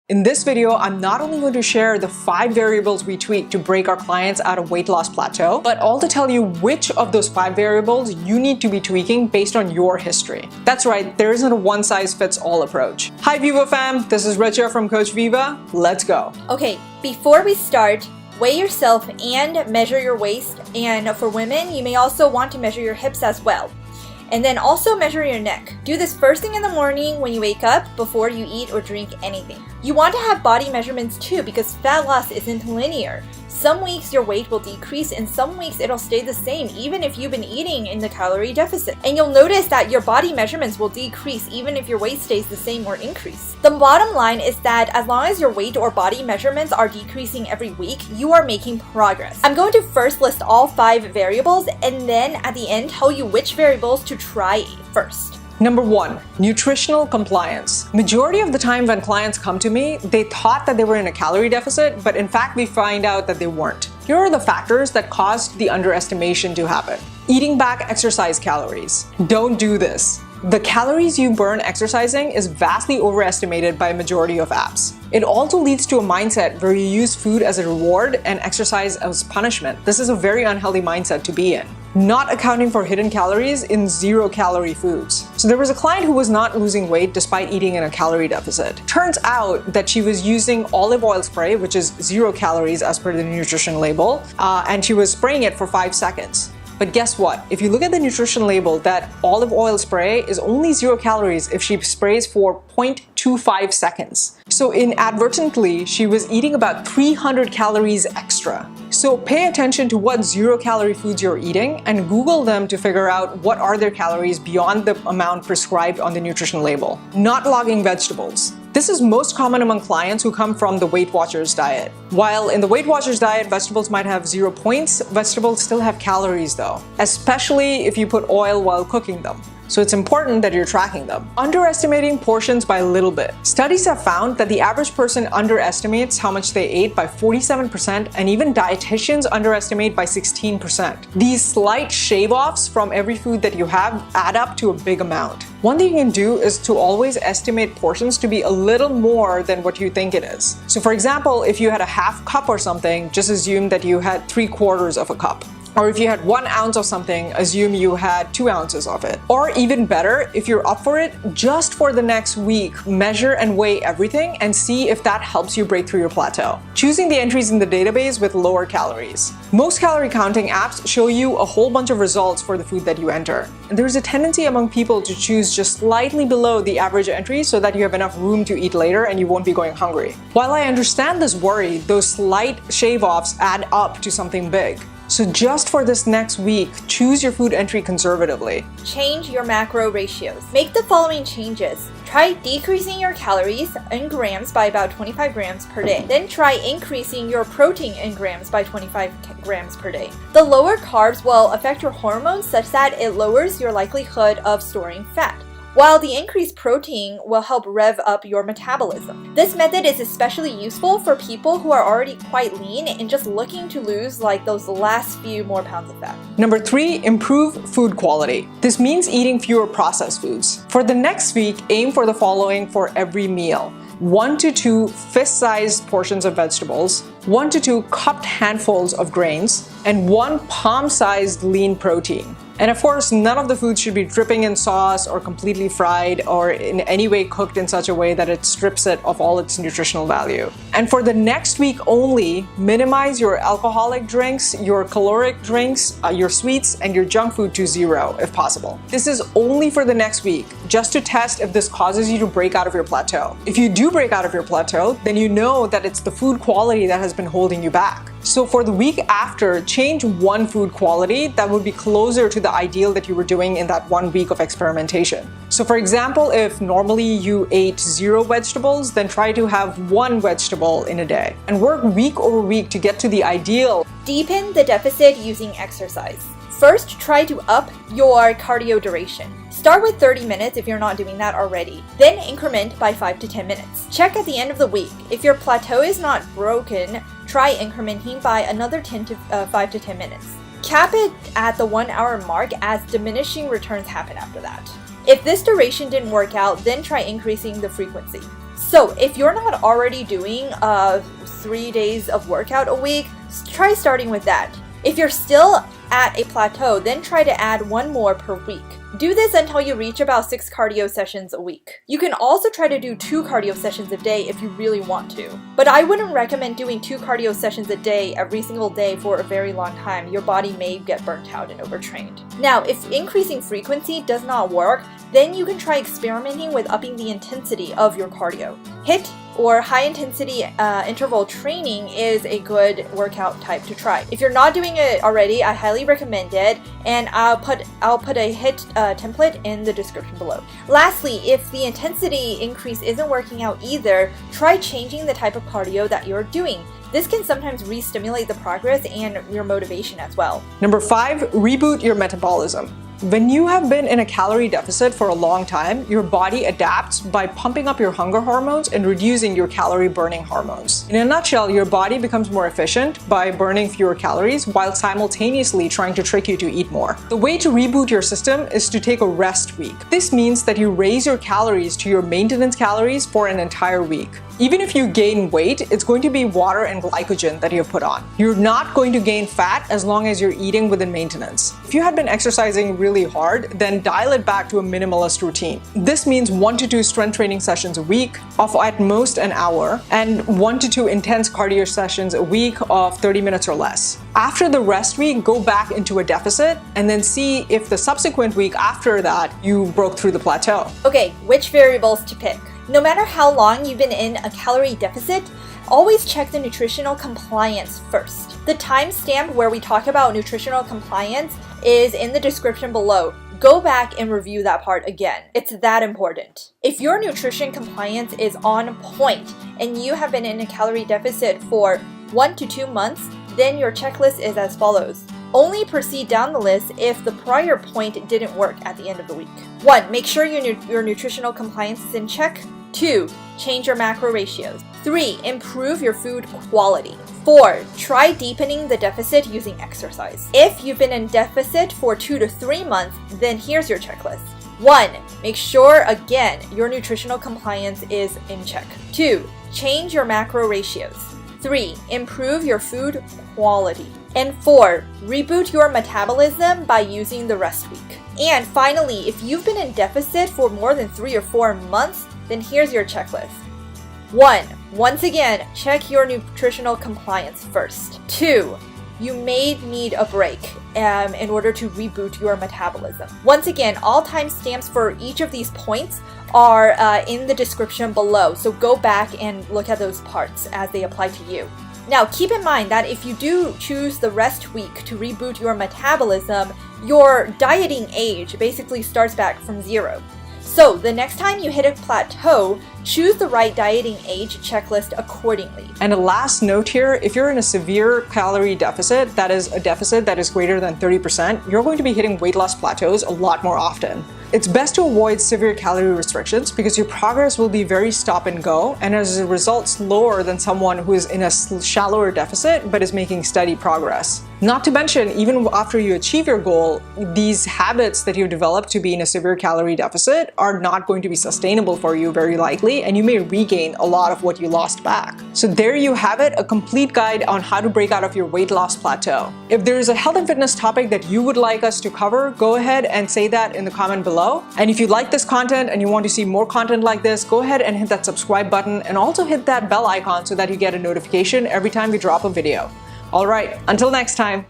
In this video, I'm not only going to share the 5 variables we tweak to break our clients out of weight loss plateau, but also tell you which of those 5 variables you need to be tweaking based on your history. That's right, there isn't a one-size-fits-all approach. Hi VivaFam, this is Richa from Coach Viva. Let's go. Okay, before we start, weigh yourself and measure your waist, and for women, you may also want to measure your hips as well. And then also measure your neck. Do this first thing in the morning when you wake up before you eat or drink anything. You want to have body measurements too because fat loss isn't linear. Some weeks your weight will decrease and some weeks it'll stay the same even if you've been eating in the calorie deficit. And you'll notice that your body measurements will decrease even if your weight stays the same or increase. The bottom line is that as long as your weight or body measurements are decreasing every week, you are making progress. I'm going to first list all 5 variables and then at the end tell you which variables to try first. Number 1, nutritional compliance. Majority of the time when clients come to me, they thought that they were in a calorie deficit, but in fact we find out that they weren't. Here are the factors that caused the underestimation to happen. Eating back exercise calories. Don't do this. The calories you burn exercising is vastly overestimated by a majority of apps. It also leads to a mindset where you use food as a reward and exercise as punishment. This is a very unhealthy mindset to be in. Not accounting for hidden calories in 0-calorie foods. So there was a client who was not losing weight despite eating in a calorie deficit. Turns out that she was using olive oil spray, which is 0 calories as per the nutrition label, and she was spraying it for 5 seconds. But guess what? If you look at the nutrition label, that olive oil spray is only 0 calories if she sprays for 0.25 seconds. So inadvertently, she was eating about 300 calories extra. So pay attention to what 0-calorie foods you're eating and Google them to figure out what are their calories beyond the amount prescribed on the nutrition label. Not logging vegetables. This is most common among clients who come from the Weight Watchers diet. While in the Weight Watchers diet, vegetables might have 0 points, vegetables still have calories though, especially if you put oil while cooking them. So it's important that you're tracking them. Underestimating portions by a little bit. Studies have found that the average person underestimates how much they ate by 47% and even dietitians underestimate by 16%. These slight shave-offs from every food that you have add up to a big amount. One thing you can do is to always estimate portions to be a little more than what you think it is. So for example, if you had a half cup or something, just assume that you had 3/4 of a cup. Or if you had 1 ounce of something, assume you had 2 ounces of it. Or even better, if you're up for it, just for the next week, measure and weigh everything and see if that helps you break through your plateau. Choosing the entries in the database with lower calories. Most calorie counting apps show you a whole bunch of results for the food that you enter. And there's a tendency among people to choose just slightly below the average entry so that you have enough room to eat later and you won't be going hungry. While I understand this worry, those slight shave-offs add up to something big. So just for this next week, choose your food entry conservatively. Change your macro ratios. Make the following changes. Try decreasing your calories in grams by about 25 grams per day. Then try increasing your protein in grams by 25 grams per day. The lower carbs will affect your hormones such that it lowers your likelihood of storing fat, while the increased protein will help rev up your metabolism. This method is especially useful for people who are already quite lean and just looking to lose like those last few more pounds of fat. Number 3, improve food quality. This means eating fewer processed foods. For the next week, aim for the following for every meal. 1 to 2 fist-sized portions of vegetables, 1 to 2 cupped handfuls of grains, and 1 palm-sized lean protein. And of course, none of the foods should be dripping in sauce or completely fried or in any way cooked in such a way that it strips it of all its nutritional value. And for the next week only, minimize your alcoholic drinks, your caloric drinks, your sweets, and your junk food to 0 if possible. This is only for the next week, just to test if this causes you to break out of your plateau. If you do break out of your plateau, then you know that it's the food quality that has been holding you back. So for the week after, change 1 food quality that would be closer to the ideal that you were doing in that 1 week of experimentation. So for example, if normally you ate 0 vegetables, then try to have 1 vegetable in a day and work week over week to get to the ideal. Deepen the deficit using exercise. First, try to up your cardio duration. Start with 30 minutes if you're not doing that already. Then increment by 5 to 10 minutes. Check at the end of the week. If your plateau is not broken, try incrementing by another 5 to 10 minutes. Cap it at the 1 hour mark as diminishing returns happen after that. If this duration didn't work out, then try increasing the frequency. So if you're not already doing 3 days of workout a week, try starting with that. If you're still at a plateau, then try to add 1 more per week. Do this until you reach about 6 cardio sessions a week. You can also try to do 2 cardio sessions a day if you really want to. But I wouldn't recommend doing 2 cardio sessions a day every single day for a very long time. Your body may get burnt out and overtrained. Now, if increasing frequency does not work, then you can try experimenting with upping the intensity of your cardio. HIIT or high intensity interval training is a good workout type to try. If you're not doing it already, I highly recommend it, and I'll put a HIIT template in the description below. Lastly, if the intensity increase isn't working out either, try changing the type of cardio that you're doing. This can sometimes re-stimulate the progress and your motivation as well. Number 5, reboot your metabolism. When you have been in a calorie deficit for a long time, your body adapts by pumping up your hunger hormones and reducing your calorie burning hormones. In a nutshell, your body becomes more efficient by burning fewer calories while simultaneously trying to trick you to eat more. The way to reboot your system is to take a rest week. This means that you raise your calories to your maintenance calories for an entire week. Even if you gain weight, it's going to be water and glycogen that you've put on. You're not going to gain fat as long as you're eating within maintenance. If you had been exercising really hard, then dial it back to a minimalist routine. This means 1 to 2 strength training sessions a week of at most an hour, and 1 to 2 intense cardio sessions a week of 30 minutes or less. After the rest week, go back into a deficit and then see if the subsequent week after that you broke through the plateau. Okay, which variables to pick? No matter how long you've been in a calorie deficit, always check the nutritional compliance first. The timestamp where we talk about nutritional compliance is in the description below. Go back and review that part again. It's that important. If your nutrition compliance is on point and you have been in a calorie deficit for 1 to 2 months, then your checklist is as follows. Only proceed down the list if the prior point didn't work at the end of the week. 1. Make sure your nutritional compliance is in check. 2. Change your macro ratios. 3. Improve your food quality. 4. Try deepening the deficit using exercise. If you've been in deficit for 2 to 3 months, then here's your checklist. 1. Make sure, again, your nutritional compliance is in check. 2. Change your macro ratios. 3. Improve your food quality. And 4. Reboot your metabolism by using the rest week. And finally, if you've been in deficit for more than 3 or 4 months, then here's your checklist. 1. Once again, check your nutritional compliance first. 2. You may need a break in order to reboot your metabolism. Once again, all timestamps for each of these points are in the description below, so go back and look at those parts as they apply to you. Now, keep in mind that if you do choose the rest week to reboot your metabolism, your dieting age basically starts back from 0. So the next time you hit a plateau, choose the right dieting age checklist accordingly. And a last note here, if you're in a severe calorie deficit, that is a deficit that is greater than 30%, you're going to be hitting weight loss plateaus a lot more often. It's best to avoid severe calorie restrictions because your progress will be very stop and go, and as a result slower than someone who is in a shallower deficit but is making steady progress. Not to mention, even after you achieve your goal, these habits that you've developed to be in a severe calorie deficit are not going to be sustainable for you very likely, and you may regain a lot of what you lost back. So there you have it, a complete guide on how to break out of your weight loss plateau. If there is a health and fitness topic that you would like us to cover, go ahead and say that in the comment below. And if you like this content and you want to see more content like this, go ahead and hit that subscribe button and also hit that bell icon so that you get a notification every time we drop a video. All right, until next time.